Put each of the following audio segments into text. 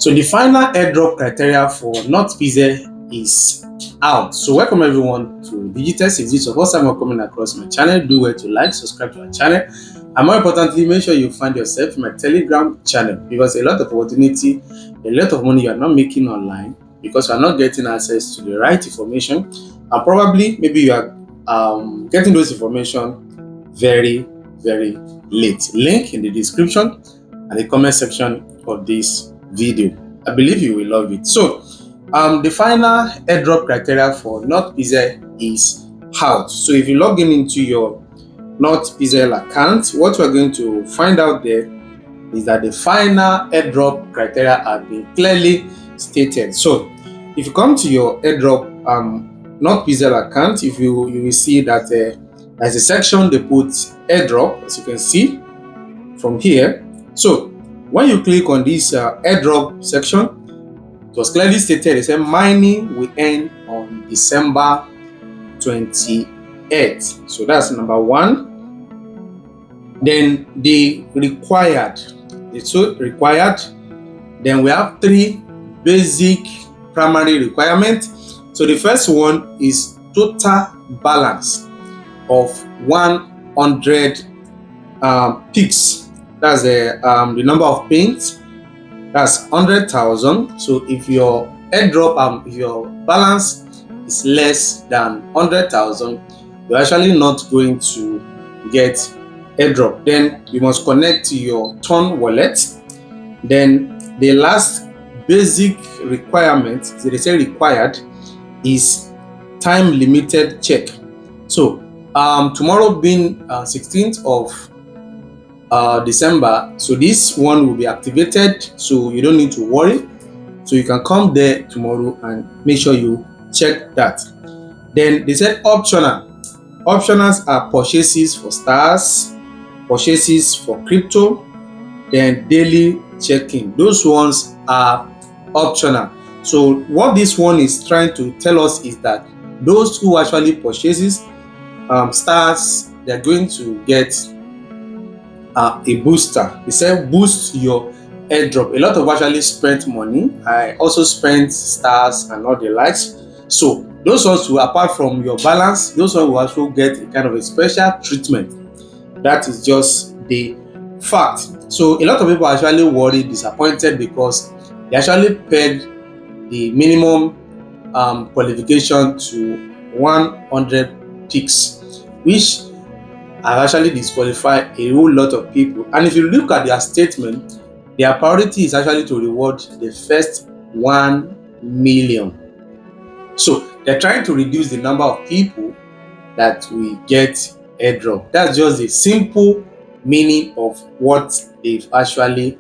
So the final airdrop criteria for NotPixel is out. So welcome everyone to Digitest. If this is your first time coming across my channel, do well to like, subscribe to our channel, and more importantly, make sure you find yourself in my Telegram channel, because a lot of opportunity, a lot of money you are not making online because you are not getting access to the right information, and probably maybe you are getting those information very late. Link in the description and the comment section of this video. I believe you will love it. So the final airdrop criteria for NotPixel is out. So if you log in into your NotPixel account, what we're going to find out there is that the final airdrop criteria have been clearly stated. So if you come to your airdrop NotPixel account, if you will see that there's a section they put airdrop, as you can see from here. So when you click on this airdrop section, it was clearly stated, it said mining will end on December 28th. So that's number one. Then the required, then we have three basic primary requirements. So the first one is total balance of 100 pix. That's the number of pins. That's 100,000. So if your airdrop, if your balance is less than 100,000, you're actually not going to get airdrop. Then you must connect to your Ton wallet. Then the last basic requirement, they say required, is time limited check. So tomorrow being 16th of December, so this one will be activated, so you don't need to worry. So you can come there tomorrow and make sure you check that. Then they said optional. Optionals are purchases for stars, purchases for crypto, then daily checking. Those ones are optional. So what this one is trying to tell us is that those who actually purchases stars, they're going to get a booster. They say boost your airdrop. A lot of actually spent money. I also spent stars and all the likes. So those ones will, apart from your balance, those ones will also get a kind of a special treatment. That is just the fact. So a lot of people are actually worried, disappointed, because they actually pegged the minimum qualification to 100 pix, which have actually disqualified a whole lot of people. And if you look at their statement, their priority is actually to reward the first 1 million. So they're trying to reduce the number of people that we get airdrop. That's just the simple meaning of what they've actually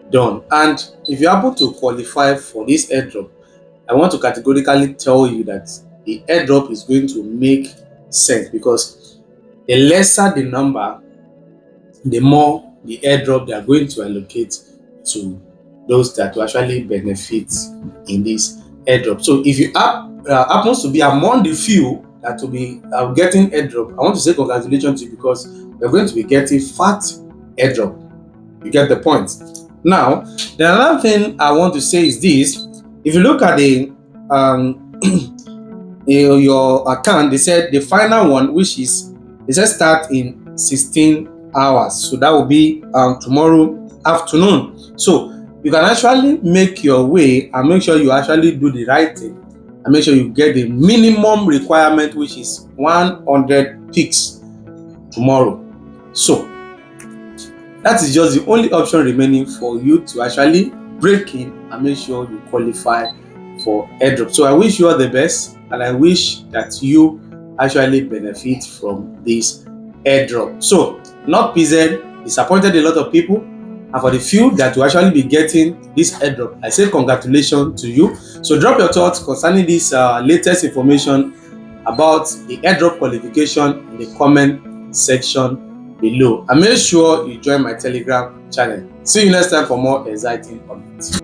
done. And if you happen to qualify for this airdrop, I want to categorically tell you that the airdrop is going to make sense, because the lesser the number, the more the airdrop they are going to allocate to those that will actually benefit in this airdrop. So if you happens to be among the few that will be getting airdrop, I want to say congratulations to you, because you're going to be getting fat airdrop. You get the point. Now, the another thing I want to say is this: if you look at the your account, they said the final one, which is, it says start in 16 hours. So that will be tomorrow afternoon. So you can actually make your way and make sure you actually do the right thing and make sure you get the minimum requirement, which is 100 pix tomorrow. So that is just the only option remaining for you to actually break in and make sure you qualify for airdrop. So I wish you all the best, and I wish that you actually benefit from this airdrop. So NotPixel disappointed a lot of people, and for the few that will actually be getting this airdrop, I say congratulations to you. So drop your thoughts concerning this latest information about the airdrop qualification in the comment section below, and make sure you join my Telegram channel. See you next time for more exciting updates.